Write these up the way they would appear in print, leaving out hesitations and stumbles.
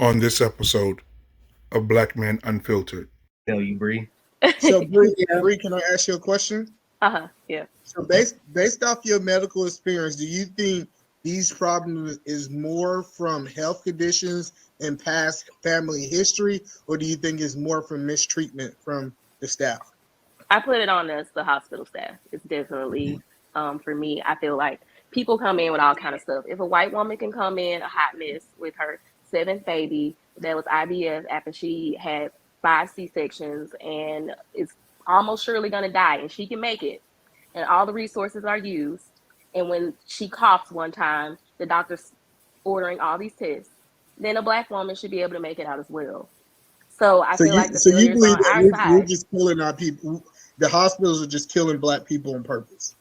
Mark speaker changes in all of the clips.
Speaker 1: on this episode of Black Men Unfiltered.
Speaker 2: Tell you, Bree.
Speaker 3: So, Bree,
Speaker 4: Yeah.
Speaker 3: Bree, can I ask you a question?
Speaker 5: Yeah.
Speaker 3: So, based off your medical experience, do you think these problems is more from health conditions and past family history, or do you think it's more from mistreatment from the staff?
Speaker 5: I put it on the hospital staff. It's definitely for me. I feel like people come in with all kind of stuff. If a white woman can come in a hot mess with her seventh baby that was IVF after she had 5 C-sections and is almost surely gonna die, and she can make it, and all the resources are used, and when she coughs one time, the doctor's ordering all these tests, then a black woman should be able to make it out as well. So I feel like the
Speaker 3: So you
Speaker 5: failure is
Speaker 3: believe
Speaker 5: on
Speaker 3: that
Speaker 5: our
Speaker 3: we're
Speaker 5: side.
Speaker 3: just killing our people? The hospitals are just killing black people on purpose.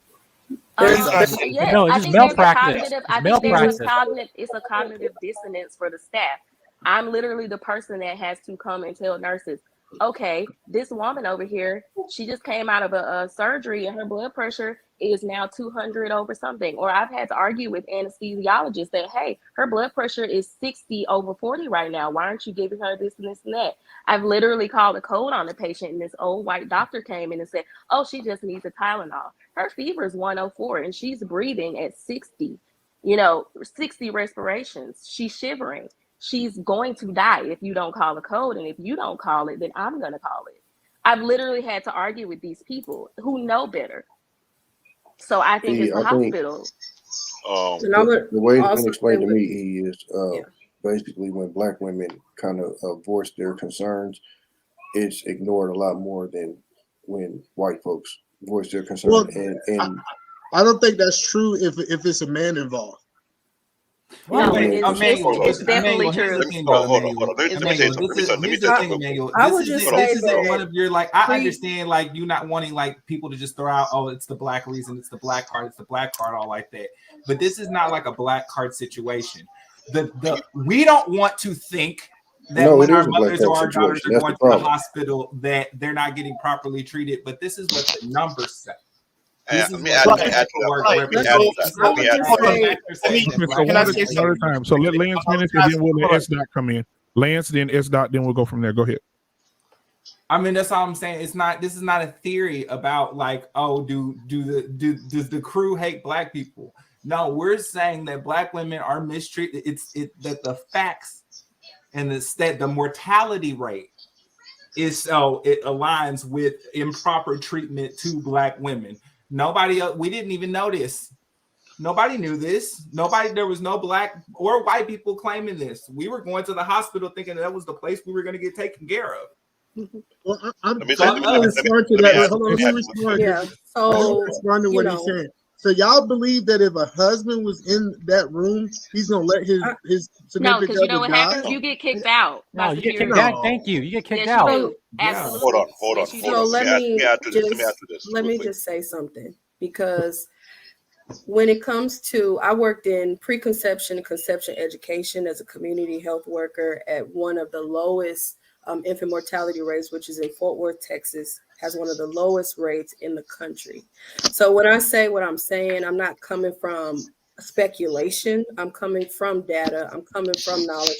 Speaker 5: Yes,
Speaker 6: No, it's
Speaker 5: I
Speaker 6: just
Speaker 5: think there's a
Speaker 6: malpractice.
Speaker 5: cognitive.
Speaker 6: It's
Speaker 5: I think there's
Speaker 6: malpractice.
Speaker 5: it's a cognitive dissonance for the staff. I'm literally the person that has to come and tell nurses, okay, this woman over here, she just came out of a surgery and her blood pressure is now 200 over something. Or I've had to argue with anesthesiologists that, hey, her blood pressure is 60 over 40 right now. Why aren't you giving her this and this and that? I've literally called a code on the patient, and this old white doctor came in and said, oh, she just needs a Tylenol. Her fever is 104 and she's breathing at 60, 60 respirations. She's shivering. She's going to die if you don't call a code. And if you don't call it, then I'm going to call it. I've literally had to argue with these people who know better. So I think it's the hospital.
Speaker 4: And I would
Speaker 7: The way it's
Speaker 4: also
Speaker 7: been explained
Speaker 4: say
Speaker 7: to
Speaker 4: with-
Speaker 7: me is basically when black women kind of voice their concerns, it's ignored a lot more than when white folks voice their concerns.
Speaker 3: Well,
Speaker 7: and
Speaker 3: I don't think that's true if it's a man involved.
Speaker 5: No,
Speaker 2: Emmanuel,
Speaker 5: it's definitely
Speaker 2: Emmanuel, here's
Speaker 5: true.
Speaker 2: the thing, though,
Speaker 8: Hold on.
Speaker 2: Emmanuel.
Speaker 8: Let me say something.
Speaker 2: Here's the thing, Emmanuel.
Speaker 4: I would just say
Speaker 2: This isn't
Speaker 4: that
Speaker 2: one of your, like, I understand, like, you not wanting, like, people to just throw out, oh, it's the black reason, it's the black card, all like that. But this is not like a black card situation. We don't want to think that when our mothers or our daughters are going to the hospital that they're not getting properly treated, but this is what the numbers say.
Speaker 1: So let Lance finish and then we'll let S. Dot come in. Lance, then S. Dot, then we'll go from there. Go ahead.
Speaker 2: I mean, that's all I'm saying. This is not a theory about like, oh, does the crew hate black people? No, we're saying that black women are mistreated. That the facts and the mortality rate is so it aligns with improper treatment to black women. Nobody else, we didn't even know this. Nobody knew this. There was no black or white people claiming this. We were going to the hospital thinking that was the place we were going to get taken care of.
Speaker 3: Well, I'm going to respond to that. Hold on, let me respond.
Speaker 4: Yeah.
Speaker 3: So respond to what he's saying. So y'all believe that if a husband was in that room, he's gonna let his
Speaker 5: no,
Speaker 3: significant
Speaker 5: because you know
Speaker 3: other
Speaker 5: what happens?
Speaker 3: die?
Speaker 5: You get kicked out.
Speaker 6: No, you get kicked out. Thank you. You get kicked out.
Speaker 5: Absolutely.
Speaker 8: Hold on.
Speaker 4: So let me just say something, because when it comes to, I worked in preconception and conception education as a community health worker at one of the lowest infant mortality rates, which is in Fort Worth, Texas, has one of the lowest rates in the country. So when I say what I'm saying, I'm not coming from speculation. I'm coming from data. I'm coming from knowledge.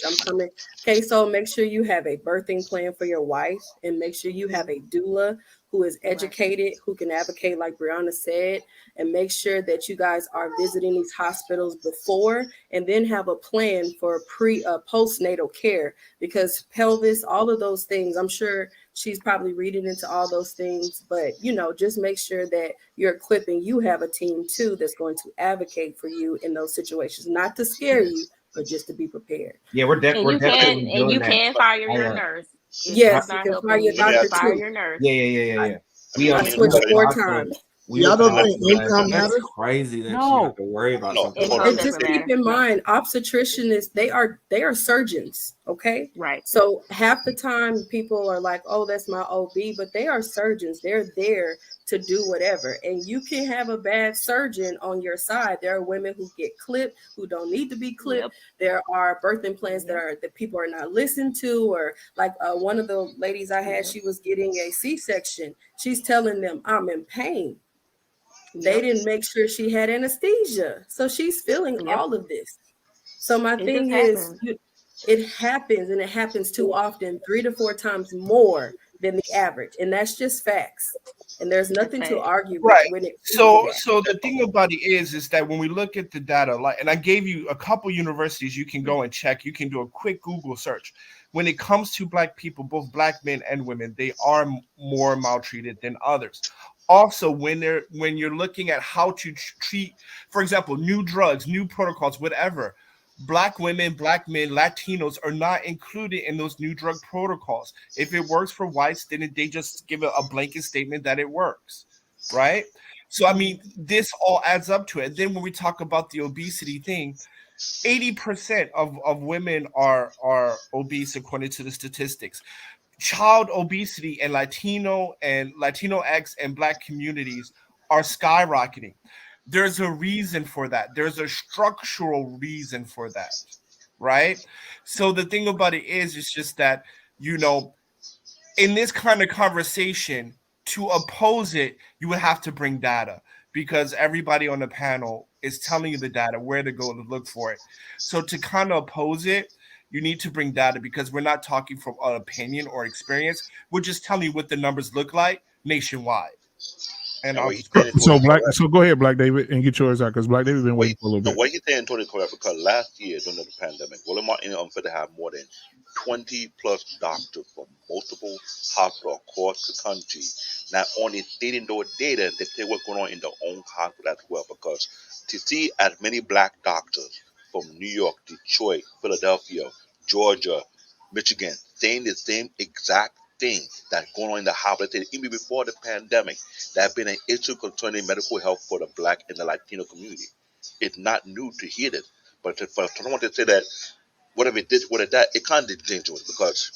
Speaker 4: Okay, so make sure you have a birthing plan for your wife, and make sure you have a doula who is educated, who can advocate, like Brianna said, and make sure that you guys are visiting these hospitals before, and then have a plan for postnatal care, because pelvis, all of those things, I'm sure she's probably reading into all those things, but just make sure that you're equipping. You have a team too that's going to advocate for you in those situations, not to scare you, but just to be prepared.
Speaker 2: Yeah, we're definitely
Speaker 5: and you can fire your nurse.
Speaker 4: Yes, you can fire your doctor
Speaker 5: fire
Speaker 4: too.
Speaker 5: your nurse.
Speaker 2: Yeah.
Speaker 4: I switched 4 times.
Speaker 3: Y'all don't think income
Speaker 2: That's
Speaker 3: matters?
Speaker 2: crazy that you have to worry about something.
Speaker 4: And just keep in mind, obstetricians, they are surgeons, okay?
Speaker 5: Right.
Speaker 4: So half the time people are like, oh, that's my OB, but they are surgeons. They're there to do whatever. And you can have a bad surgeon on your side. There are women who get clipped, who don't need to be clipped. Yep. There are birthing plans that people are not listened to, or like one of the ladies I had, she was getting a C-section. She's telling them, I'm in pain. They didn't make sure she had anesthesia. So she's feeling all of this. So my thing is, It happens, and it happens too often, 3 to 4 times more than the average, and that's just facts. And there's nothing to argue with when it comes to that.
Speaker 8: So the thing about it is that when we look at the data, like, and I gave you a couple universities you can go and check. You can do a quick Google search. When it comes to Black people, both Black men and women, they are more maltreated than others. Also, when you're looking at how to treat, for example, new drugs, new protocols, whatever, Black women, Black men, Latinos are not included in those new drug protocols. If it works for whites, then they just give a blanket statement that it works, right? So, I mean, this all adds up to it. Then when we talk about the obesity thing, 80% of women are obese according to the statistics. Child obesity in Latinx and Black communities are skyrocketing. There's a reason for that. There's a structural reason for that, right? So the thing about it is, it's just that, you know, in this kind of conversation, to oppose it, you would have to bring data, because everybody on the panel is telling you the data, where to go to look for it. So to kind of oppose it, you need to bring data, because we're not talking from an opinion or experience. We're just telling you what the numbers look like nationwide. And I'll just
Speaker 1: so go ahead, Black David, and get yours out, because Black David been waiting for a little bit.
Speaker 9: What he's saying, Tony, correct, because last year during the pandemic, Willamette to have more than 20 plus doctors from multiple hospitals across the country, not only stating those data, they say what's going on in their own hospital as well. Because to see as many Black doctors from New York, Detroit, Philadelphia, Georgia, Michigan, saying the same exact thing that's going on in the hospital, even before the pandemic, that have been an issue concerning medical health for the Black and the Latino community. It's not new to hear this, but for someone to say that whatever it this, whatever that, it kind of dangerous, because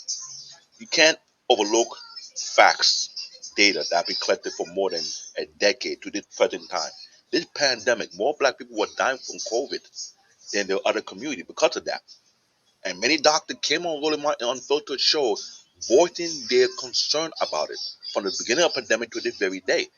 Speaker 9: you can't overlook facts, data that have been collected for more than a decade to this present time. This pandemic, more Black people were dying from COVID than the other community because of that. And many doctors came on Rolling Martin on filtered shows voicing their concern about it from the beginning of the pandemic to this very day.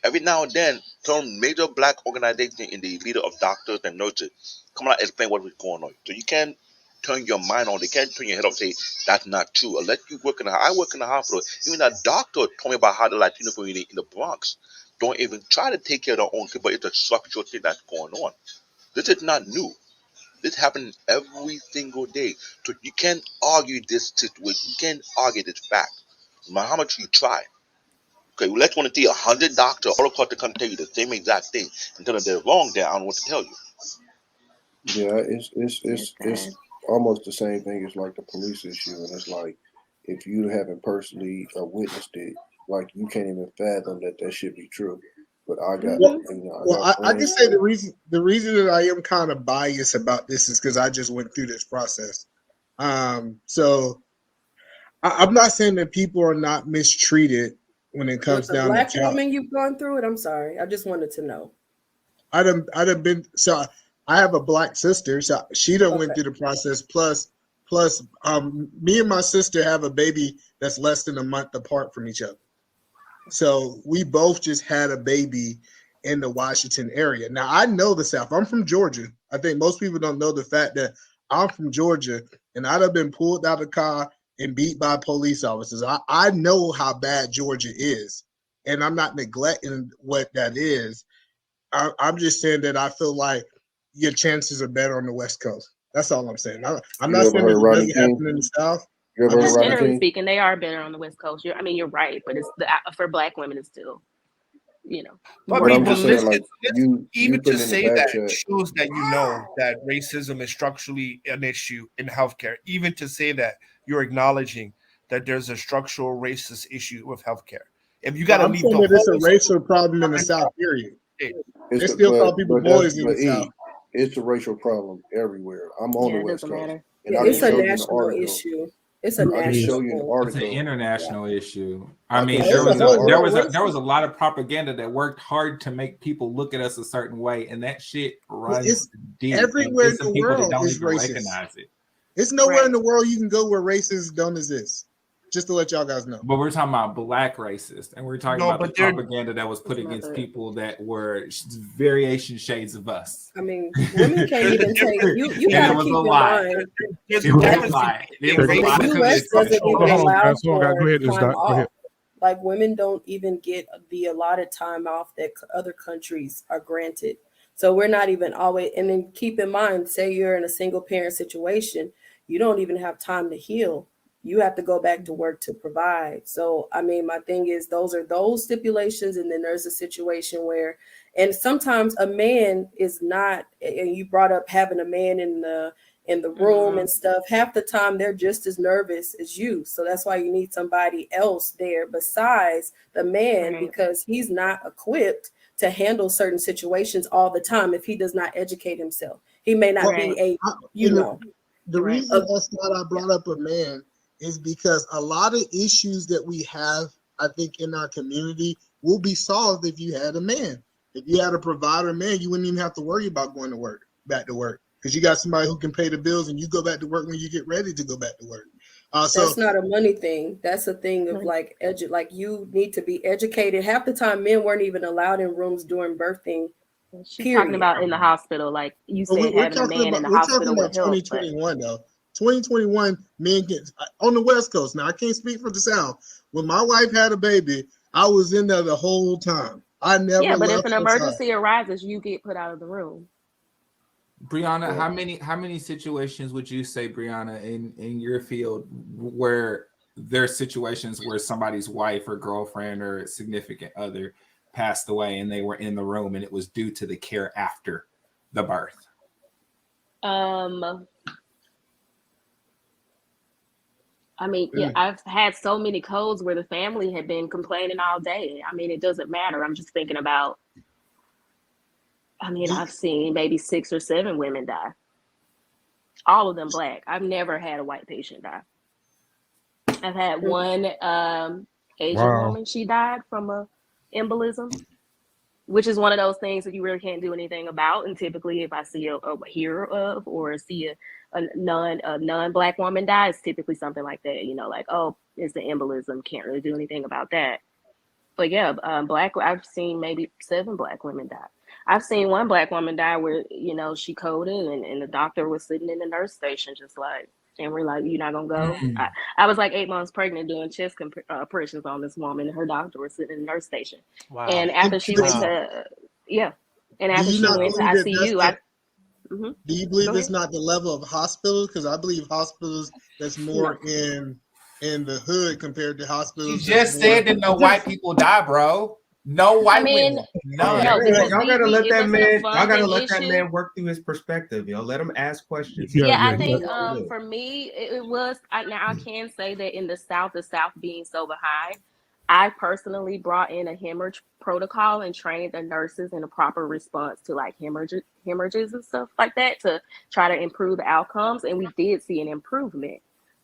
Speaker 9: Every now and then, some major Black organization in the leader of doctors and nurses come out and explain what was going on. So you can't turn your mind on. They can't turn your head up and say that's not true. Unless you work I work in the hospital. Even a doctor told me about how the Latino community in the Bronx don't even try to take care of their own people, but it's a structural thing that's going on. This is not new. This happens every single day. So you can't argue this situation. You can't argue this fact, no matter how much you try. Okay, let's want to see 100 doctors all across the country tell you the same exact thing. And tell them they're wrong there, I don't know what to tell you.
Speaker 7: Yeah, it's almost the same thing as like the police issue. And it's like, if you haven't personally witnessed it, like you can't even fathom that should be true. But I got,
Speaker 3: I can say the reason that I am kind of biased about this is because I just went through this process. So I'm not saying that people are not mistreated when it comes down to
Speaker 4: Black women you've gone through it. I'm sorry, I just wanted to know.
Speaker 3: I'd have been, so I have a Black sister, so she done went through the process. Plus, me and my sister have a baby that's less than a month apart from each other. So we both just had a baby in the Washington area. Now I know the South. I'm from Georgia. I think most people don't know the fact that I'm from Georgia, and I'd have been pulled out of the car and beat by police officers. I know how bad Georgia is, and I'm not neglecting what that is. I'm just saying that I feel like your chances are better on the West Coast. That's all I'm saying. I'm not saying it doesn't happen in the South.
Speaker 5: Generally speaking, they are better on the West Coast. You're right, but it's for Black women, it's still, you know.
Speaker 8: But I'm just saying, like, even to say that shows that you know that racism is structurally an issue in healthcare. Even to say that, you're acknowledging that there's a structural racist issue with healthcare. If you got to leave the
Speaker 3: it's a racial problem in the South, period. They still call people boys in the South.
Speaker 7: It's a racial problem everywhere. I'm on the West Coast.
Speaker 4: It's a national issue. It's a national.
Speaker 2: It's an international issue. I mean, there was a lot of propaganda that worked hard to make people look at us a certain way, and that shit runs deep.
Speaker 3: Everywhere in the world
Speaker 2: don't
Speaker 3: is
Speaker 2: even
Speaker 3: racist.
Speaker 2: recognize it.
Speaker 3: It's nowhere in the world you can go where racists don't exist. Just to let y'all guys know.
Speaker 2: But we're talking about black racist, and we're talking about the propaganda that was put against
Speaker 5: another...
Speaker 2: people that were variation shades of us.
Speaker 4: I mean, women can't even take you. Gotta keep in mind.
Speaker 2: It was a lie.
Speaker 4: The U.S. doesn't even allow
Speaker 1: Go ahead,
Speaker 4: time off. Like women don't even get the allotted time off that other countries are granted. So we're not even always. And then keep in mind, say you're in a single parent situation, you don't even have time to heal. You have to go back to work to provide. So, I mean, my thing is those are those stipulations. And then there's a situation where, and sometimes a man is not, and you brought up having a man in the room and stuff. Half the time they're just as nervous as you. So that's why you need somebody else there besides the man, because he's not equipped to handle certain situations all the time. If he does not educate himself, he may not be
Speaker 3: the reason that's not I brought up a man is because a lot of issues that we have, I think, in our community will be solved if you had a man. If you had a provider man, you wouldn't even have to worry about going to work, back to work, because you got somebody who can pay the bills and you go back to work when you get ready to go back to work. So
Speaker 4: that's not a money thing. That's a thing of like you need to be educated. Half the time, men weren't even allowed in rooms during birthing.
Speaker 5: She's talking about in the hospital, like you said, having a man in the hospital would help.
Speaker 3: 2021 though. 2021, men get on the West Coast. Now I can't speak for the South. When my wife had a baby, I was in there the whole time. I never.
Speaker 5: Yeah, but if an emergency arises, you get put out of the room.
Speaker 2: Brianna, how many situations would you say, Brianna, in your field where there's situations where somebody's wife or girlfriend or significant other passed away and they were in the room and it was due to the care after the birth?
Speaker 5: I mean, yeah, I've had so many codes where the family had been complaining all day. I mean, it doesn't matter. I'm just thinking about, I mean, I've seen maybe 6 or 7 women die. All of them Black. I've never had a white patient die. I've had one Asian woman. She died from a embolism, which is one of those things that you really can't do anything about. And typically, if I see hear of or see a non-Black woman die, it's typically something like that. You know, like, oh, it's the embolism. Can't really do anything about that. But yeah, Black. I've seen maybe 7 Black women die. I've seen one Black woman die where, you know, she coded and the doctor was sitting in the nurse station just like, and we're like, you're not gonna go? Mm-hmm. I was like 8 months pregnant doing chest compressions on this woman, and her doctor was sitting in the nurse station. Wow. And after she went to, and after she went to ICU,
Speaker 3: do you believe it's not the level of hospitals? Because I believe hospitals that's more in the hood compared to hospitals.
Speaker 2: You just said that no white people die, bro. No white women. No,
Speaker 10: y'all gotta let that man. Y'all gotta let that man work through his perspective. Y'all let him ask questions.
Speaker 5: I think for me, it was. Now I can say that in the South being so behind, I personally brought in a hemorrhage protocol and trained the nurses in a proper response to like hemorrhages and stuff like that to try to improve the outcomes, and we did see an improvement.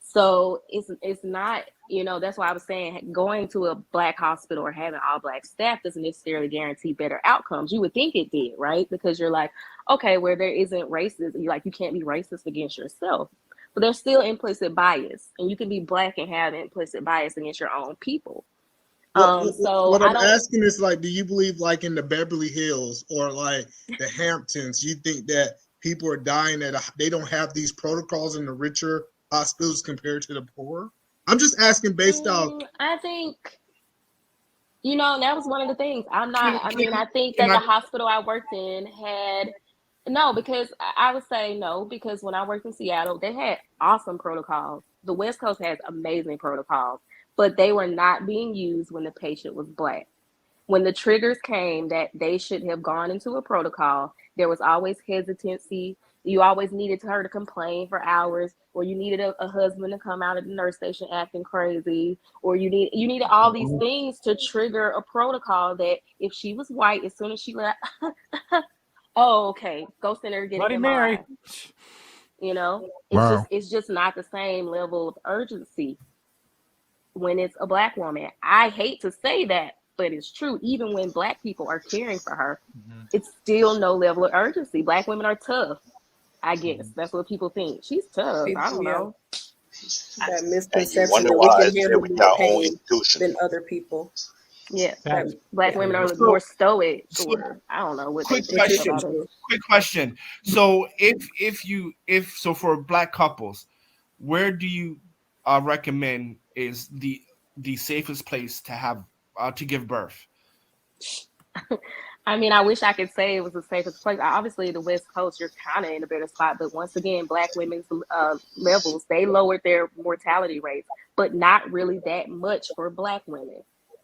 Speaker 5: So it's not, you know, that's why I was saying going to a Black hospital or having all Black staff doesn't necessarily guarantee better outcomes. You would think it did, right? Because you're like, okay, where there isn't racism, you can't be racist against yourself. But there's still implicit bias, and you can be Black and have implicit bias against your own people. So
Speaker 3: what I'm asking is, like, do you believe like in the Beverly Hills or like the Hamptons, you think that people are dying that they don't have these protocols in the richer hospitals compared to the poor? I'm just asking based off.
Speaker 5: I think, you know, that was one of the things. I think that the hospital I worked in had, because I would say no, because when I worked in Seattle, they had awesome protocols. The West Coast has amazing protocols, but they were not being used when the patient was Black. When the triggers came that they should have gone into a protocol, there was always hesitancy. You always needed her to complain for hours, or you needed a husband to come out of the nurse station acting crazy, or you needed all these things to trigger a protocol that if she was white, as soon as she left, oh, okay, go send her to get an MRI. Mary. You know, it's just not the same level of urgency when it's a Black woman. I hate to say that, but it's true. Even when Black people are caring for her, it's still no level of urgency. Black women are tough. I guess that's what people think. She's tough. I don't know.
Speaker 4: That
Speaker 9: And you
Speaker 4: misconception
Speaker 9: wonder
Speaker 4: that we
Speaker 9: why
Speaker 4: can
Speaker 9: it's
Speaker 4: handle
Speaker 9: we
Speaker 4: more
Speaker 9: got our own
Speaker 4: pain
Speaker 9: institution.
Speaker 4: than other people.
Speaker 5: Yeah,
Speaker 6: Facts.
Speaker 5: black women are more stoic, or I don't know what they
Speaker 8: Quick
Speaker 5: think
Speaker 8: question.
Speaker 5: about us.
Speaker 8: Quick question. So if for black couples, where do you recommend is the safest place to have to give birth?
Speaker 5: I mean, I wish I could say it was the safest place. Obviously, the West Coast, you're kind of in a better spot. But once again, Black women's levels, they lowered their mortality rates, but not really that much for Black women.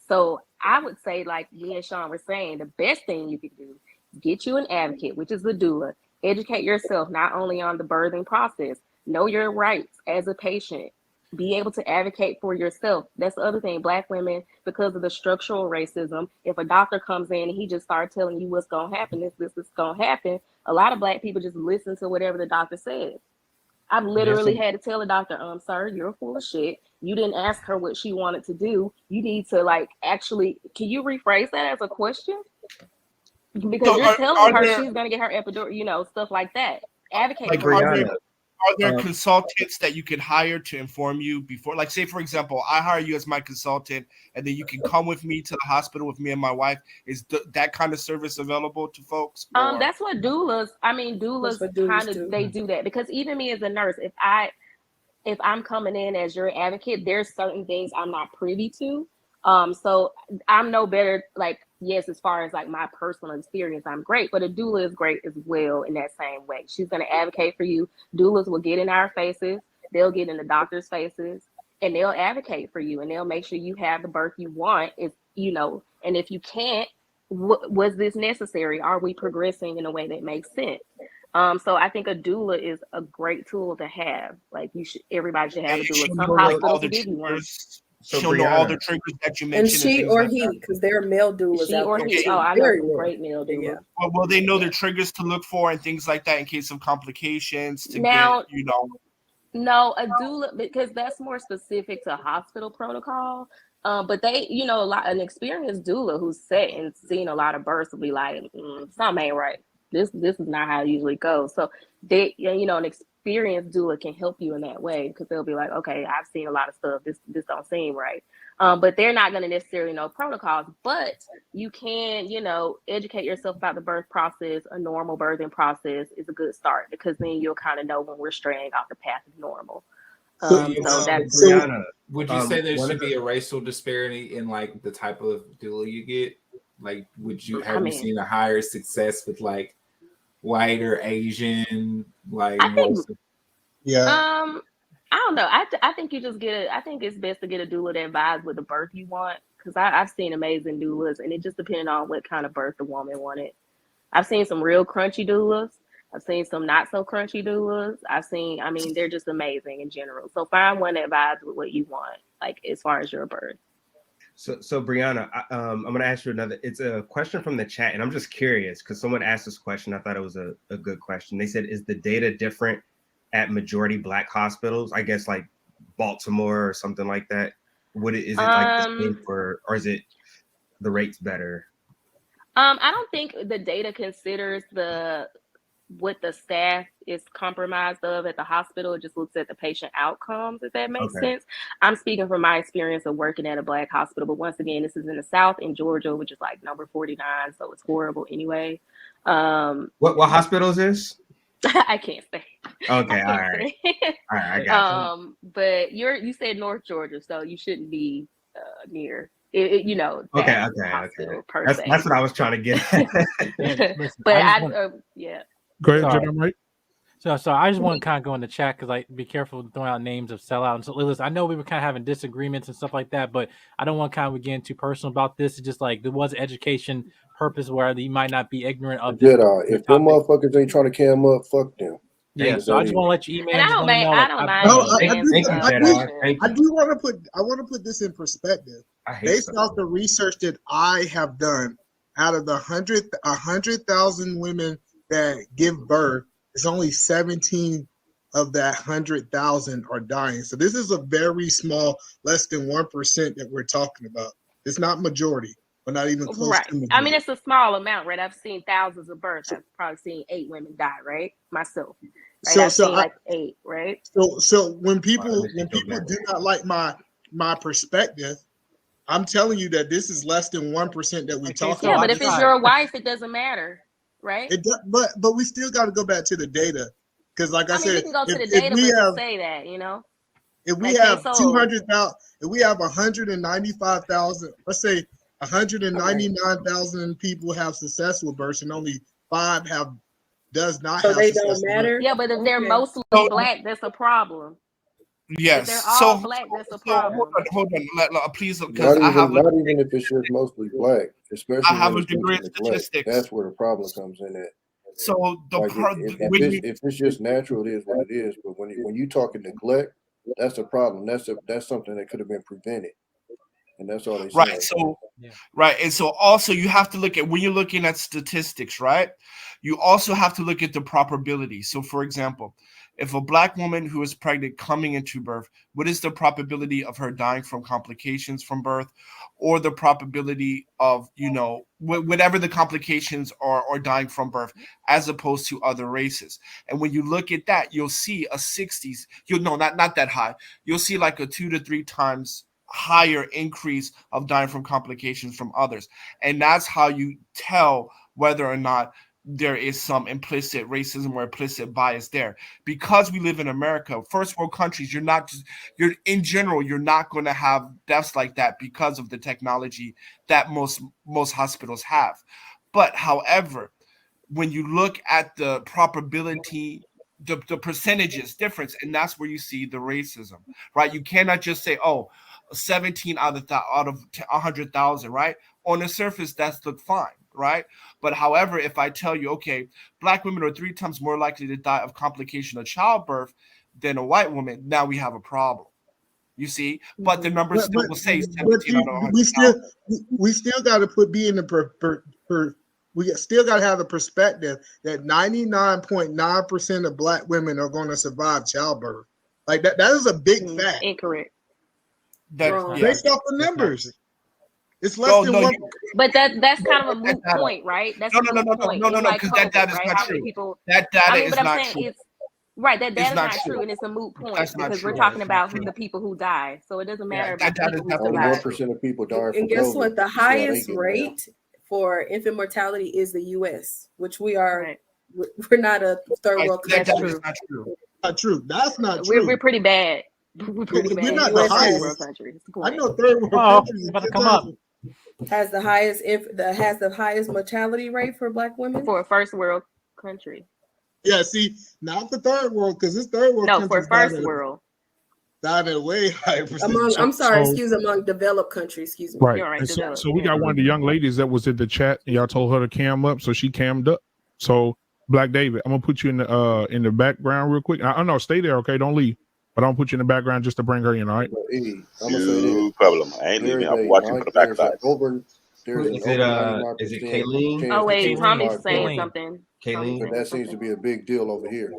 Speaker 5: So I would say, like me and Sean were saying, the best thing you could do is get you an advocate, which is the doula. Educate yourself not only on the birthing process, know your rights as a patient, be able to advocate for yourself. That's the other thing. Black women, because of the structural racism, if a doctor comes in and he just starts telling you what's going to happen, this is going to happen, a lot of Black people just listen to whatever the doctor says. I've literally had to tell the doctor, sir, you're full of shit. You didn't ask her what she wanted to do. You need to actually, can you rephrase that as a question? Because
Speaker 8: So
Speaker 5: you're telling her
Speaker 8: there,
Speaker 5: she's going to get her epidural, stuff like that. Advocate
Speaker 8: like,
Speaker 5: for yourself.
Speaker 8: Are there consultants that you can hire to inform you before? Like, say, for example, I hire you as my consultant, and then you can come with me to the hospital with me and my wife. Is that kind of service available to folks?
Speaker 5: That's what doulas. I mean, doulas kind of they do that, because even me as a nurse, if I'm coming in as your advocate, there's certain things I'm not privy to. So I'm no better. Like, yes, as far as like my personal experience, I'm great, but a doula is great as well in that same way. She's going to advocate for you. Doulas will get in our faces. They'll get in the doctor's faces, and they'll advocate for you, and they'll make sure you have the birth you want. And if you can't, was this necessary? Are we progressing in a way that makes sense? So I think a doula is a great tool to have. Like, everybody should have a doula. Some hospitals give you one.
Speaker 8: So she'll know all the triggers that you mentioned.
Speaker 4: And she or he, because there are male doulas
Speaker 5: she
Speaker 4: out
Speaker 5: or
Speaker 4: there.
Speaker 5: he. Oh, I know some great male doulas.
Speaker 4: Yeah.
Speaker 8: Well, will they know the triggers to look for and things like that in case of complications to
Speaker 5: now,
Speaker 8: get,
Speaker 5: No, a doula, because that's more specific to hospital protocol. But they, an experienced doula who's sat and seen a lot of births will be like, something ain't right. This is not how it usually goes. So they, an experienced doula can help you in that way, because they'll be like, okay, I've seen a lot of stuff. This don't seem right. But they're not going to necessarily know protocols. But you can, educate yourself about the birth process. A normal birthing process is a good start, because then you'll kind of know when we're straying off the path of normal.
Speaker 2: Would you say there should be a racial disparity in like the type of doula you get? Like, have you seen a higher success with like white or Asian? Like,
Speaker 5: I think,
Speaker 3: yeah.
Speaker 5: I don't know. I think you just I think it's best to get a doula that vibes with the birth you want, because I've seen amazing doulas, and it just depended on what kind of birth the woman wanted. I've seen some real crunchy doulas. I've seen some not so crunchy doulas. They're just amazing in general. So find one that vibes with what you want, like as far as your birth.
Speaker 10: So Brianna, I'm going to ask you another. It's a question from the chat, and I'm just curious because someone asked this question. I thought it was a good question. They said, is the data different at majority Black hospitals? I guess like Baltimore or something like that. Is it like the same or is it the rates better?
Speaker 5: I don't think the data considers what the staff is compromised of at the hospital. It just looks at the patient outcomes, if that makes sense. I'm speaking from my experience of working at a Black hospital, but once again, this is in the South, in Georgia, which is like number 49, so it's horrible anyway.
Speaker 10: What hospital is this?
Speaker 5: I can't say.
Speaker 10: Okay, all right. All right, I got you.
Speaker 5: But you said North Georgia, so you shouldn't be near
Speaker 10: Okay. That's what I was trying to get at.
Speaker 5: Yeah.
Speaker 1: Go ahead, Jenna, Mike.
Speaker 6: So I just want to kind of go in the chat, because like, be careful throwing out names of sellout. And so listen, I know we were kind of having disagreements and stuff like that, but I don't want to kind of get too personal about this. It's just like there was education purpose where you might not be ignorant of this.
Speaker 7: If them motherfuckers ain't trying to cam up, fuck them.
Speaker 6: Yeah, so I just want to let you email.
Speaker 5: And I don't mind.
Speaker 3: I do want to put this in perspective. Based off the research that I have done, out of the 100,000 women that give birth, it's only 17 of that 100,000 are dying. So this is a very small, less than 1% that we're talking about. It's not majority, but not even close to majority.
Speaker 5: It's a small amount, right? I've seen thousands of births. I've probably seen 8 women die, right? Myself. Like I've seen like 8, right?
Speaker 3: So when people do not like my perspective, I'm telling you that this is less than 1% that we talk about.
Speaker 5: Yeah, but if it's your wife, it doesn't matter, right?
Speaker 3: It does, but we still got to go back to the data, because like I said,
Speaker 5: we can go to the data, but to say that, you know,
Speaker 3: if we have 200,000, if we have 195,000, let's say 199,000 people have successful births, and only 5 does not have
Speaker 4: they
Speaker 3: successful
Speaker 4: don't matter.
Speaker 3: births.
Speaker 5: Yeah, but if they're mostly black, that's a problem.
Speaker 8: Yes.
Speaker 5: If they're all black, that's a problem.
Speaker 8: Hold on, please,
Speaker 7: because not even if it's just mostly black, especially
Speaker 8: I have
Speaker 7: when
Speaker 8: a degree of statistics.
Speaker 7: That's where the problem comes in at.
Speaker 8: So
Speaker 7: if it's just natural, it is what it is. But when you talking neglect, that's a problem. That's something that could have been prevented, and that's all they say.
Speaker 8: Right. So right, and so also you have to look at, when you're looking at statistics, right? You also have to look at the probability. So, for example, if a black woman who is pregnant coming into birth, what is the probability of her dying from complications from birth, or the probability of, whatever the complications are, or dying from birth, as opposed to other races? And when you look at that, you'll see a 60s, not that high. You'll see like a 2 to 3 times higher increase of dying from complications from others. And that's how you tell whether or not there is some implicit racism or implicit bias there. Because we live in America, first world countries, you're not going to have deaths like that because of the technology that most hospitals have. But however, when you look at the probability, the percentages difference, and that's where you see the racism, right? You cannot just say, 17 out of 100,000, right? On the surface, that's look fine, right? But however, if I tell you, okay, black women are 3 times more likely to die of complication of childbirth than a white woman, now we have a problem. You see, but the numbers still will say 17 out of 100,000.
Speaker 3: We still got to we still got to have the perspective that 99.9% of black women are going to survive childbirth. Like that is a big fact.
Speaker 5: Incorrect.
Speaker 3: Based off the numbers. It's less than 1%.
Speaker 5: But that's kind of a moot point, right? That's
Speaker 8: no,
Speaker 5: because
Speaker 8: that data is not true. That data is not true.
Speaker 5: Right, that data is not true, and it's a moot point because we're talking about the people who die. So it doesn't matter about the people who survive.
Speaker 7: 1% of people die.
Speaker 4: And guess what? The highest rate for infant mortality is the U.S., which we are. Right. We're not a third world country.
Speaker 8: That's not true.
Speaker 3: Not true. That's not true.
Speaker 5: We're pretty bad. We're pretty bad.
Speaker 3: We're not the highest.
Speaker 5: Country.
Speaker 3: I know third world countries
Speaker 6: about to come up.
Speaker 3: has
Speaker 4: the highest mortality rate for black women
Speaker 5: for a first world country.
Speaker 3: Yeah, see, not the third world, because this third world.
Speaker 5: No, for first world.
Speaker 3: Died at a way higher percentage.
Speaker 4: Among developed countries. Excuse me.
Speaker 1: Right.
Speaker 5: Right,
Speaker 1: so we got one of the young ladies that was in the chat. Y'all told her to cam up, so she cammed up. So Black David, I'm gonna put you in the background real quick. I know, stay there, okay? Don't leave. But I'll put you in the background just to bring her in, all right?
Speaker 9: No problem. I ain't leaving. I'm watching for the backside.
Speaker 10: Is it Kayleen?
Speaker 5: Oh wait, Tommy's saying something.
Speaker 10: Kayleen,
Speaker 7: that seems to be a big deal over here.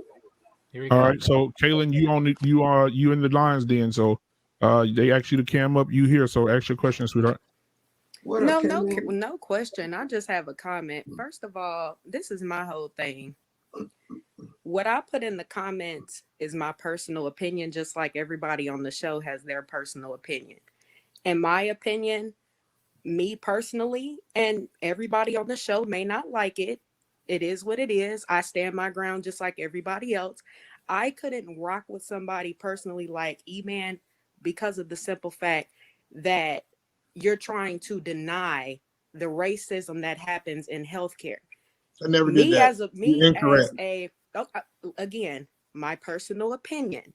Speaker 1: All right, so Kaylin, you in the lines then. So they asked you to cam up. You here? So ask your question, sweetheart.
Speaker 11: No question. I just have a comment. First of all, this is my whole thing. What I put in the comments is my personal opinion, just like everybody on the show has their personal opinion. In my opinion, me personally, and everybody on the show may not like it. It is what it is. I stand my ground just like everybody else. I couldn't rock with somebody personally like Eman because of the simple fact that you're trying to deny the racism that happens in healthcare.
Speaker 3: I never did that.
Speaker 11: Again, my personal opinion.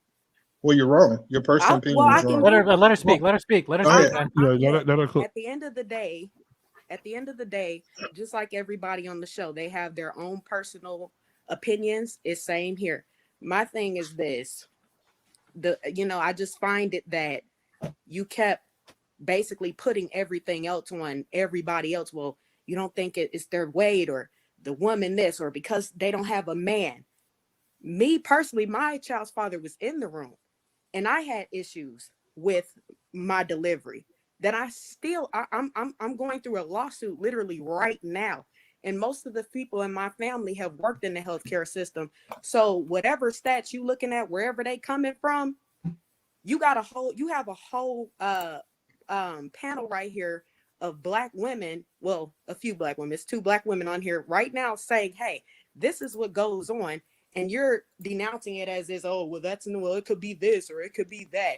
Speaker 3: Well, you're wrong. Your personal opinion is wrong.
Speaker 6: Let her speak. Let her speak. Let her speak.
Speaker 1: Let her cook.
Speaker 11: At the end of the day, just like everybody on the show, they have their own personal opinions. It's same here. My thing is this. I just find it that you kept basically putting everything else on everybody else. Well, you don't think it's their weight or the woman this, or because they don't have a man. Me personally, my child's father was in the room and I had issues with my delivery that I'm going through a lawsuit literally right now. And most of the people in my family have worked in the healthcare system. So whatever stats you looking at, wherever they coming from, you have a whole panel right here of Black women. Well, a few Black women. It's 2 Black women on here right now saying, hey, this is what goes on. And you're denouncing it as is, oh, well, it could be this or it could be that.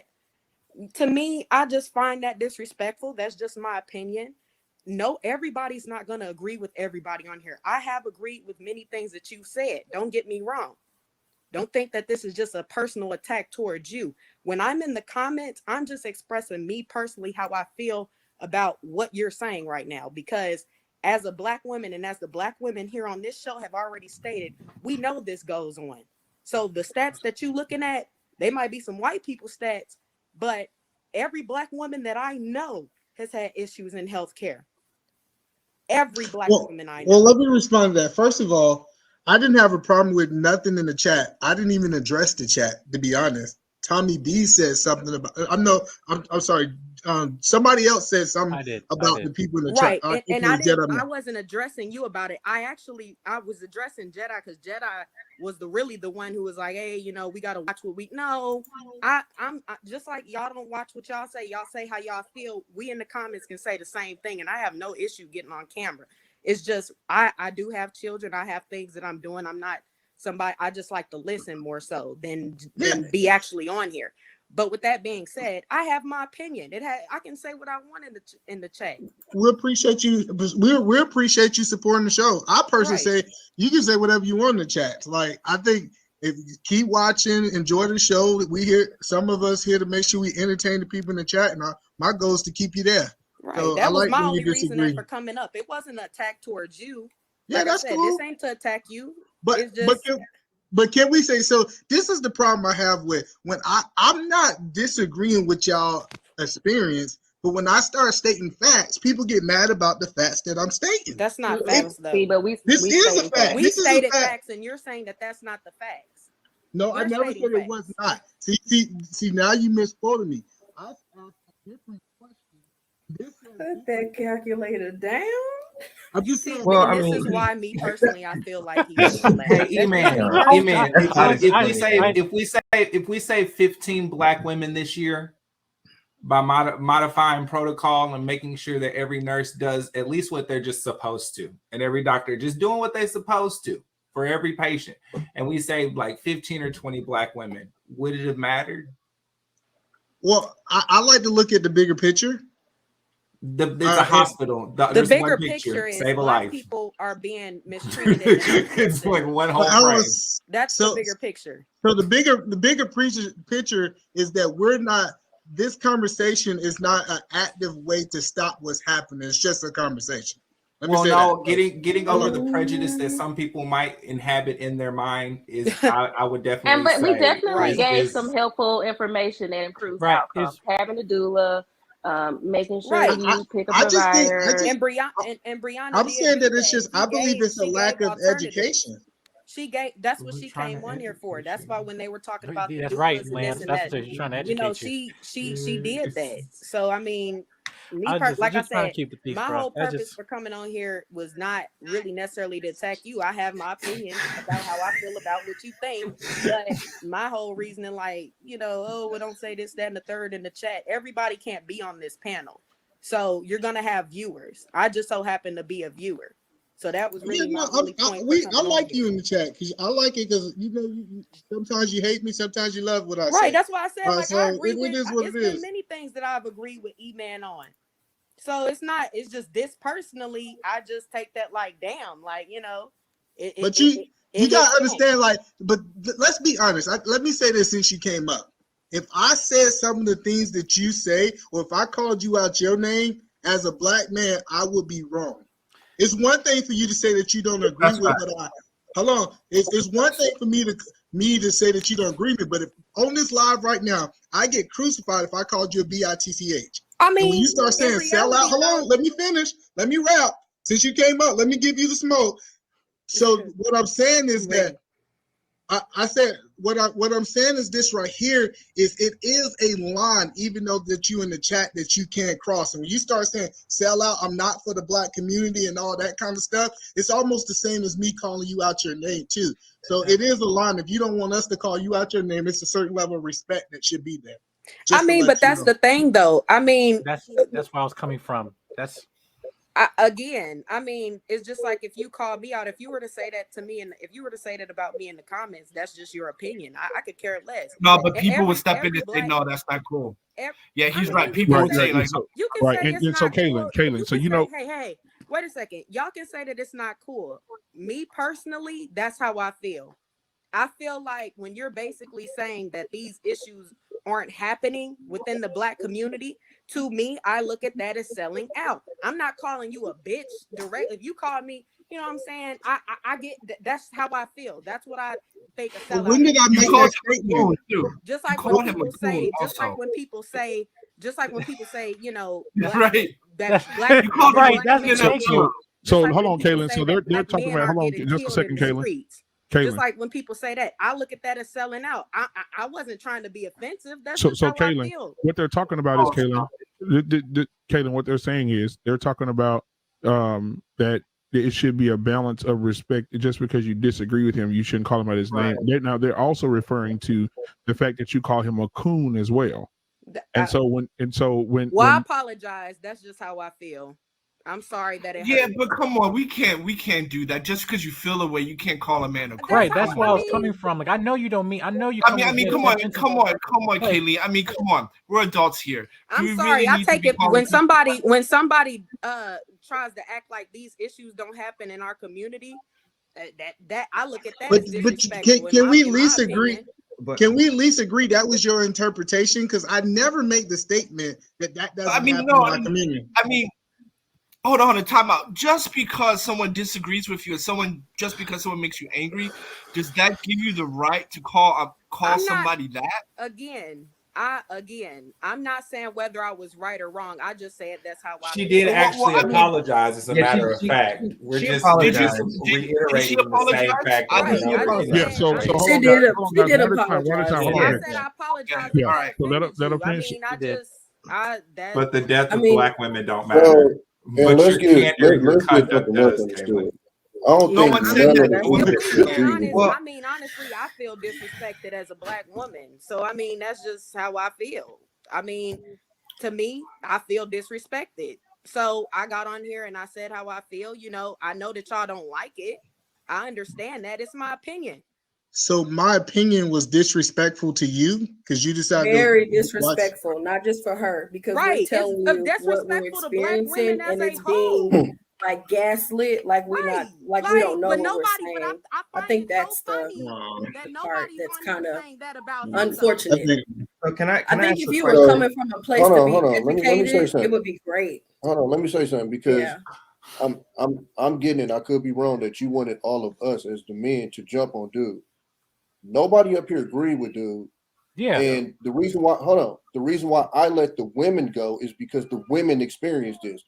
Speaker 11: To me, I just find that disrespectful. That's just my opinion. No, everybody's not going to agree with everybody on here. I have agreed with many things that you said. Don't get me wrong. Don't think that this is just a personal attack towards you. When I'm in the comments, I'm just expressing me personally how I feel about what you're saying right now. Because as a Black woman and as the Black women here on this show have already stated, we know this goes on. So the stats that you're looking at, they might be some white people stats, but every Black woman that I know has had issues in healthcare. Every Black woman I know.
Speaker 3: Well, let me respond to that. First of all, I didn't have a problem with nothing in the chat. I didn't even address the chat, to be honest. Tommy B said something about. I'm sorry. Somebody else said something about the people in the chat.
Speaker 11: Right, and I wasn't addressing you about it. I was addressing Jedi because Jedi was really the one who was like, hey, we got to watch what we. No, I'm just like y'all don't watch what y'all say. Y'all say how y'all feel. We in the comments can say the same thing, and I have no issue getting on camera. It's just I do have children. I have things that I'm doing. I'm not somebody. I just like to listen more so than be actually on here. But with that being said, I have my opinion. I can say what I want in the chat.
Speaker 3: We appreciate you. We appreciate you supporting the show. I personally say you can say whatever you want in the chat. Like, I think if you keep watching, enjoy the show. We here, some of us here to make sure we entertain the people in the chat, and my goal is to keep you there.
Speaker 11: Right. So that was my only reason for coming up. It wasn't an attack towards you.
Speaker 3: Yeah,
Speaker 11: like
Speaker 3: that's
Speaker 11: I said,
Speaker 3: cool.
Speaker 11: This ain't to attack you.
Speaker 3: But can we say, so this is the problem I have with when I'm not disagreeing with y'all experience, but when I start stating facts, people get mad about the facts that I'm stating.
Speaker 11: That's not facts, though.
Speaker 5: See, but
Speaker 3: this is a fact.
Speaker 11: We stated facts, and you're saying that that's not the facts.
Speaker 3: No, I never said it was not. See, now you misquoted me. I asked a different question.
Speaker 4: Put that calculator down.
Speaker 3: I'm just saying.
Speaker 11: Well, this is why me personally, I feel like he's
Speaker 2: Eman. If we say 15 Black women this year, by modifying protocol and making sure that every nurse does at least what they're just supposed to, and every doctor just doing what they're supposed to for every patient, and we say like 15 or 20 Black women, would it have mattered?
Speaker 3: Well, I like to look at the bigger picture.
Speaker 2: It's a hospital.
Speaker 11: The bigger picture is save a Black life. People are being mistreated.
Speaker 2: It's like one whole frame.
Speaker 11: That's the bigger picture.
Speaker 3: So the bigger picture is that we're not. This conversation is not an active way to stop what's happening. It's just a conversation.
Speaker 2: Getting over the prejudice that some people might inhabit in their mind is, I would definitely.
Speaker 5: But we definitely gave some helpful information that improves outcomes. Having a doula. Making sure you pick a provider.
Speaker 11: And Brianna.
Speaker 3: I'm saying that it's just. I believe it's a lack of education.
Speaker 11: That's what she came on here for. That's why when they were talking about the
Speaker 6: that's right, Lance. That's what she's trying to educate
Speaker 11: you. She did that. So I mean, like I said, my whole purpose for coming on here was not really necessarily to attack you. I have my opinion about how I feel about what you think, but my whole reasoning, like, well, don't say this, that, and the third in the chat. Everybody can't be on this panel, so you're gonna have viewers. I just so happen to be a viewer, so that was really my only point.
Speaker 3: I like you in the chat because I like it because sometimes you hate me, sometimes you love what I say.
Speaker 11: Right, that's why I said
Speaker 3: so
Speaker 11: I agree with.
Speaker 3: It's
Speaker 11: been many things that I've agreed with Eman on. So it's just this personally, I just take that like, damn, like, you
Speaker 3: gotta understand, like, but let's be honest. Let me say this since you came up. If I said some of the things that you say, or if I called you out your name as a Black man, I would be wrong. It's one thing for you to say that you don't agree with what I. Hold on. It's one thing for me to say that you don't agree with, but if on this live right now, I get crucified if I called you a bitch.
Speaker 11: I mean,
Speaker 3: and when you start saying sell out, hold on, let me finish. Let me wrap. Since you came up, let me give you the smoke. So what I'm saying is that I said what I'm saying is this right here is it is a line, even though that you in the chat that you can't cross. And when you start saying sell out, I'm not for the black community and all that kind of stuff, it's almost the same as me calling you out your name too. So it is a line. If you don't want us to call you out your name, it's a certain level of respect that should be there.
Speaker 11: I mean, but that's the thing though. I mean,
Speaker 6: that's where I was coming from. That's
Speaker 11: again, I mean, it's just like if you call me out, if you were to say that to me, and if you were to say that about me in the comments, that's just your opinion. I could care less.
Speaker 8: No, but people would step in and say, no, that's not cool. Yeah, he's right. People would say, like,
Speaker 11: you can say it's not cool.
Speaker 1: Kaylin, so you know,
Speaker 11: hey, wait a second. Y'all can say that it's not cool. Me personally, that's how I feel. I feel like when you're basically saying that these issues aren't happening within the black community, to me, I look at that as selling out. I'm not calling you a bitch directly. If you call me, you know what I'm saying? I get that's how I feel. That's what I think a sellout.
Speaker 3: When did I make that statement?
Speaker 11: Just like when people say, just like when people say, you know,
Speaker 8: right?
Speaker 11: That black people,
Speaker 6: right? That's
Speaker 1: so hold on, Kaylin. So they're talking about. Hold on, just a second, Kaylin.
Speaker 11: Just like when people say that, I look at that as selling out. I wasn't trying to be offensive. That's
Speaker 1: so
Speaker 11: how
Speaker 1: Kaylin,
Speaker 11: I feel.
Speaker 1: what they're talking about is Kaylin. Kaylin, what they're saying is they're talking about that it should be a balance of respect. Just because you disagree with him, you shouldn't call him by his name. They're also referring to the fact that you call him a coon as well. I
Speaker 11: apologize. That's just how I feel. I'm sorry that it hurt.
Speaker 8: But come on, we can't do that. Just because you feel a way, you can't call a man a coon.
Speaker 6: Right, that's where I was coming from. Like, I know you don't mean. I know you.
Speaker 8: Come on, Kaylee. I mean, come on. We're adults here.
Speaker 11: I'm sorry. I take it when somebody tries to act like these issues don't happen in our community. That I look at that.
Speaker 3: But can we at least agree? Can we at least agree that was your interpretation? Because I never make the statement that doesn't happen in our community.
Speaker 8: I mean. Hold on a time out. Just because someone disagrees with you, just because someone makes you angry, does that give you the right to call somebody that?
Speaker 11: I'm not saying whether I was right or wrong. I just said that's how I.
Speaker 12: She did actually apologize. As a matter of fact, we're just reiterating the same fact.
Speaker 1: Yeah. So
Speaker 4: she did apologize.
Speaker 11: I said I apologize.
Speaker 1: Yeah. All right. So let her finish.
Speaker 12: But the death of black women don't matter.
Speaker 7: And let's get fucking understood. I don't think
Speaker 11: I mean, honestly, I feel disrespected as a black woman. So I mean, that's just how I feel. I mean, to me, I feel disrespected. So I got on here and I said how I feel. You know, I know that y'all don't like it. I understand that. It's my opinion.
Speaker 3: So my opinion was disrespectful to you because you decided
Speaker 4: very disrespectful, not just for her, because we're telling you what we're experiencing and it's being like gaslit, like we don't know what we're saying. I think that's the part that's kind of unfortunate.
Speaker 10: So I
Speaker 4: think if you were coming from a place to be educated, it would be great.
Speaker 7: Hold on, let me say something because I'm getting it. I could be wrong that you wanted all of us as the men to jump on dude. Nobody up here agreed with dude.
Speaker 6: Yeah.
Speaker 7: And the reason why I let the women go is because the women experienced this.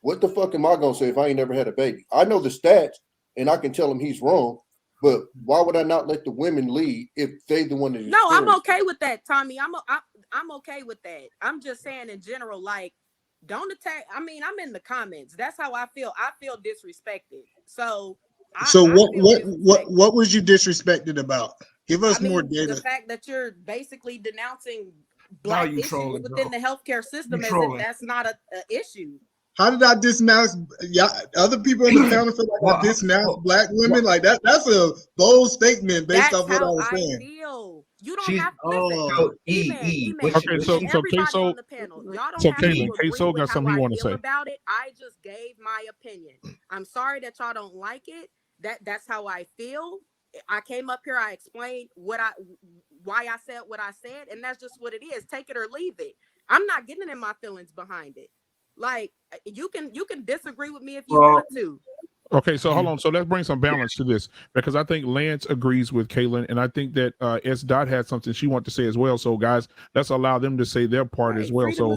Speaker 7: What the fuck am I gonna say if I ain't never had a baby? I know the stats and I can tell him he's wrong, but why would I not let the women lead if they the one that?
Speaker 11: No, I'm okay with that, Tommy. I'm okay with that. I'm just saying in general, like, don't attack. I mean, I'm in the comments. That's how I feel. I feel disrespected. So
Speaker 3: what was you disrespected about? Give us more data.
Speaker 11: The fact that you're basically denouncing black issues within the healthcare system as if that's not an issue.
Speaker 3: How did I dismount? Other people in the panel feel like I dismount black women. Like that's a bold statement based off what I was saying.
Speaker 11: Feel. You don't have to listen.
Speaker 1: Okay, so Kaylin got something you want to say
Speaker 11: about it. I just gave my opinion. I'm sorry that y'all don't like it. That's how I feel. I came up here, I explained why I said what I said, and that's just what it is. Take it or leave it. I'm not getting in my feelings behind it. Like you can disagree with me if you want to.
Speaker 1: Okay, so hold on. So let's bring some balance to this because I think Lance agrees with Kaylin, and I think that S. Dot had something she wanted to say as well. So guys, let's allow them to say their part as well. So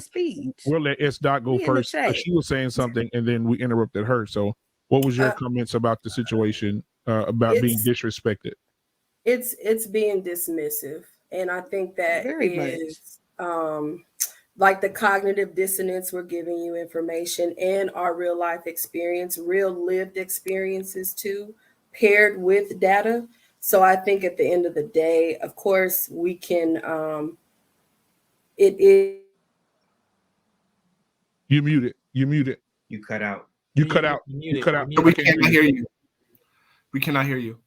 Speaker 1: we'll let S. Dot go first. She was saying something, and then we interrupted her. So what was your comments about the situation about being disrespected?
Speaker 4: it's being dismissive, and I think that
Speaker 11: Very
Speaker 4: is like the cognitive dissonance. We're giving you information and our real life experience, real lived experiences too, paired with data. So I think at the end of the day, of course, we can it is.
Speaker 1: You muted.
Speaker 10: You cut out.
Speaker 1: You cut out.
Speaker 6: You
Speaker 1: cut out.
Speaker 8: We cannot hear you. We cannot hear you.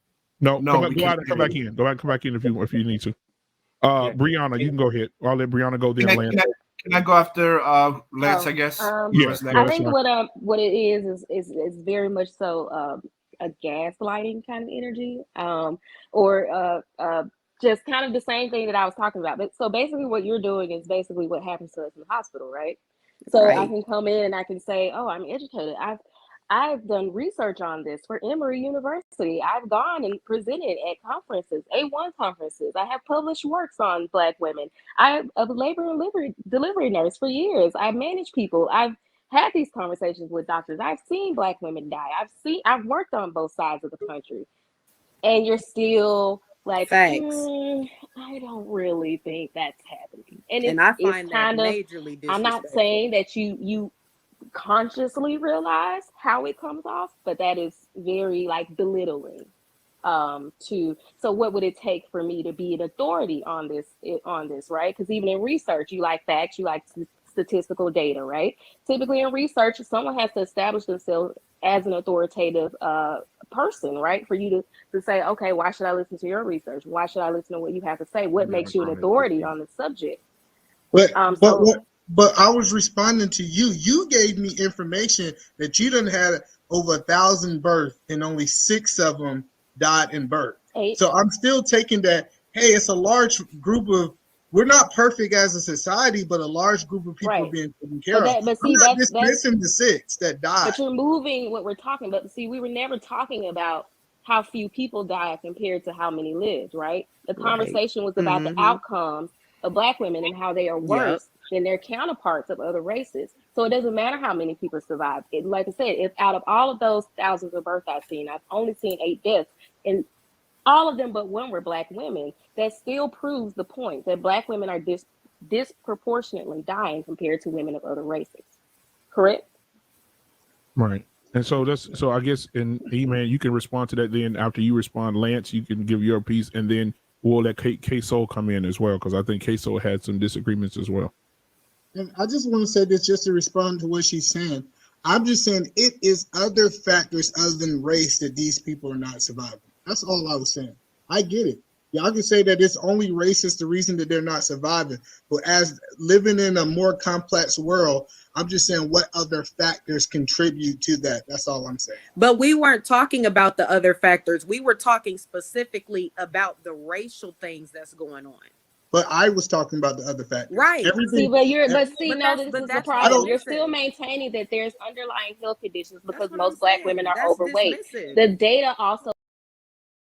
Speaker 1: No,
Speaker 8: go
Speaker 1: out and come back in. Come back in if you need to. Brianna, you can go ahead. I'll let Brianna go then. Lance.
Speaker 8: Can I go after Lance? I guess.
Speaker 1: Yes.
Speaker 5: I think what it is very much so a gaslighting kind of energy, or just kind of the same thing that I was talking about. But so basically, what you're doing is basically what happens to us in the hospital, right? So
Speaker 11: Right.
Speaker 5: I can come in and I can say, "Oh, I'm educated. I've done research on this for Emory University. I've gone and presented at conferences, A1 conferences. I have published works on Black women. I'm a labor and delivery nurse for years. I've managed people. I've had these conversations with doctors. I've seen Black women die. I've worked on both sides of the country." And you're still like, I don't really think that's happening. And
Speaker 11: I find
Speaker 5: it's
Speaker 11: that
Speaker 5: kind of
Speaker 11: majorly disrespectful.
Speaker 5: I'm not saying that you consciously realize how it comes off, but that is very like belittling so what would it take for me to be an authority on this right? Because even in research, you like facts, you like statistical data, right? Typically in research, someone has to establish themselves as an authoritative person, right? For you to say, okay, why should I listen to your research? Why should I listen to what you have to say? What makes you an authority on the subject?
Speaker 3: But I was responding to you. You gave me information that you done had over 1,000 births and only 6 of them died in birth.
Speaker 5: 8.
Speaker 3: So I'm still taking that, hey, it's a large group of, we're not perfect as a society, but a large group of people being taken care of.
Speaker 5: But see,
Speaker 3: I'm not dismissing the 6 that died.
Speaker 5: But you're moving what we're talking about. See, we were never talking about how few people died compared to how many lived, right? The conversation was about the outcomes of Black women and how they are worse than their counterparts of other races. So it doesn't matter how many people survived. Like I said, if out of all of those thousands of births I've seen, I've only seen 8 deaths, and all of them but one were Black women. That still proves the point that Black women are disproportionately dying compared to women of other races. Correct?
Speaker 1: Right. And so I guess in Eman, you can respond to that. Then after you respond, Lance, you can give your piece, and then we'll let K-Soul come in as well, because I think K-Soul had some disagreements as well.
Speaker 3: And I just want to say this just to respond to what she's saying. I'm just saying it is other factors other than race that these people are not surviving. That's all I was saying. I get it. Y'all can say that it's only race is the reason that they're not surviving. But as living in a more complex world, I'm just saying what other factors contribute to that. That's all I'm saying.
Speaker 11: But we weren't talking about the other factors. We were talking specifically about the racial things that's going on.
Speaker 3: But I was talking about the other factors.
Speaker 11: Right.
Speaker 5: This is the problem. You're still maintaining that there's underlying health conditions because most Black women are overweight. The data also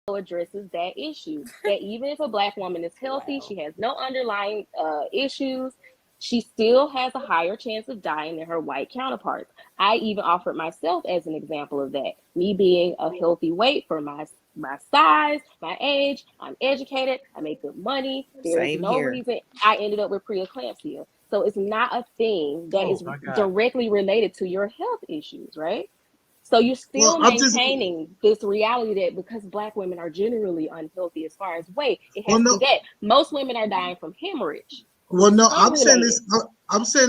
Speaker 5: addresses that issue, that even if a Black woman is healthy, she has no underlying issues, she still has a higher chance of dying than her white counterparts. I even offered myself as an example of that. Me being a healthy weight for my size, my age, I'm educated, I make good money. There's no reason I ended up with preeclampsia. So it's not a thing that is directly related to your health issues, right? So you're still maintaining this reality that because Black women are generally unhealthy as far as weight, it has to be that. Most women are dying from hemorrhage.
Speaker 3: Well, no, I'm saying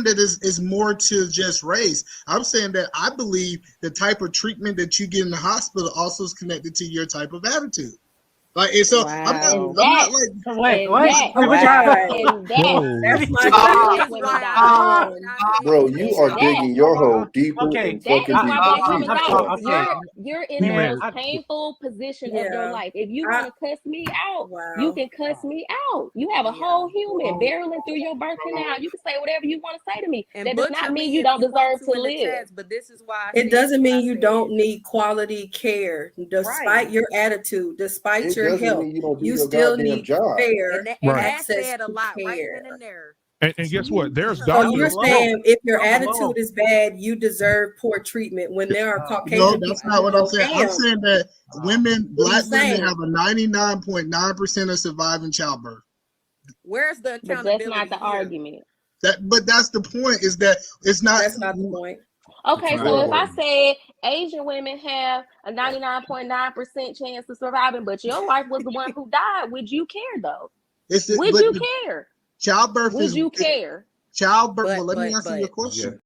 Speaker 3: that it's more to just race. I'm saying that I believe the type of treatment that you get in the hospital also is connected to your type of attitude. Like, and so I'm not like,
Speaker 7: bro, you are digging your hole deeper and fucking deeper.
Speaker 5: You're in the most painful position of your life. If you want to cuss me out, you can cuss me out. You have a whole human barreling through your birth canal. You can say whatever you want to say to me.
Speaker 11: And
Speaker 5: that does not mean you don't deserve to live.
Speaker 11: But this is why
Speaker 4: it doesn't mean you don't need quality care, despite your attitude, despite your health. You still need fair access to care.
Speaker 11: Right then and there.
Speaker 1: And guess what? There's
Speaker 4: So
Speaker 1: doctors.
Speaker 4: you're saying if your attitude is bad, you deserve poor treatment when there are Caucasian
Speaker 3: No,
Speaker 4: people.
Speaker 3: that's not what I'm saying. I'm saying that black women
Speaker 4: saying?
Speaker 3: have a 99.9% of surviving childbirth.
Speaker 11: Where's the
Speaker 5: But
Speaker 11: accountability?
Speaker 5: that's not the argument.
Speaker 3: But that's the point. Is that it's not.
Speaker 4: That's not the point.
Speaker 5: Okay, so if I said Asian women have a 99.9% chance of surviving, but your wife was the one who died, would you care though? Would you care?
Speaker 3: Childbirth
Speaker 5: would you care?
Speaker 3: Childbirth. Well, let me answer your question.